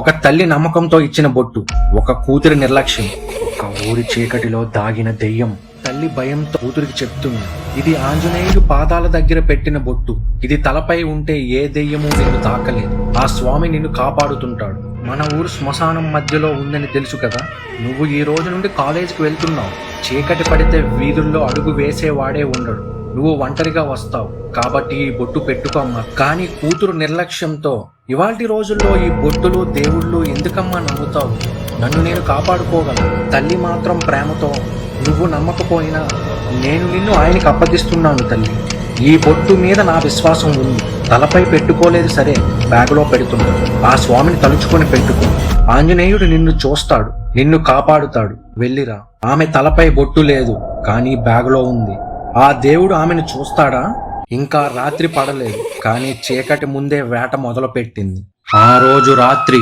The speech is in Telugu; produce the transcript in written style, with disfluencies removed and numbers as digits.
ఒక తల్లి నమ్మకంతో ఇచ్చిన బొట్టు, ఒక కూతురి నిర్లక్ష్యం, ఒక ఊరి చీకటిలో దాగిన దెయ్యం. తల్లి భయంతో కూతురికి చెప్తుంది, ఇది ఆంజనేయుడు పాదాల దగ్గర పెట్టిన బొట్టు. ఇది తలపై ఉంటే ఏ దెయ్యమూ నిన్ను తాకలేదు. ఆ స్వామి నిన్ను కాపాడుతుంటాడు. మన ఊరు శ్మశానం మధ్యలో ఉందని తెలుసు కదా. నువ్వు ఈ రోజు నుండి కాలేజీకి వెళ్తున్నావు. చీకటి పడితే వీధుల్లో అడుగు వేసేవాడే ఉండడు. నువ్వు ఒంటరిగా వస్తావు కాబట్టి ఈ బొట్టు పెట్టుకోమ్మా. కానీ కూతురు నిర్లక్ష్యంతో, ఇవాల్టి రోజుల్లో ఈ బొట్టులు దేవుళ్ళు ఎందుకమ్మా నమ్ముతావు? నన్ను నేను కాపాడుకోగలను. తల్లి మాత్రం ప్రేమతో, నువ్వు నమ్మకపోయినా నేను నిన్ను ఆయనకి అప్పగిస్తున్నాను తల్లి. ఈ బొట్టు మీద నా విశ్వాసం ఉంది. తలపై పెట్టుకోలేదు సరే, బ్యాగులో పెడుతున్నా. ఆ స్వామిని తలుచుకొని పెట్టుకో. ఆంజనేయుడు నిన్ను చూస్తాడు, నిన్ను కాపాడుతాడు. వెళ్ళిరా. ఆమె తలపై బొట్టు లేదు, కానీ బ్యాగులో ఉంది. ఆ దేవుడు ఆమెను చూస్తాడా? ఇంకా రాత్రి పడలేదు, కానీ చీకటి ముందే వేట మొదలుపెట్టింది. ఆ రోజు రాత్రి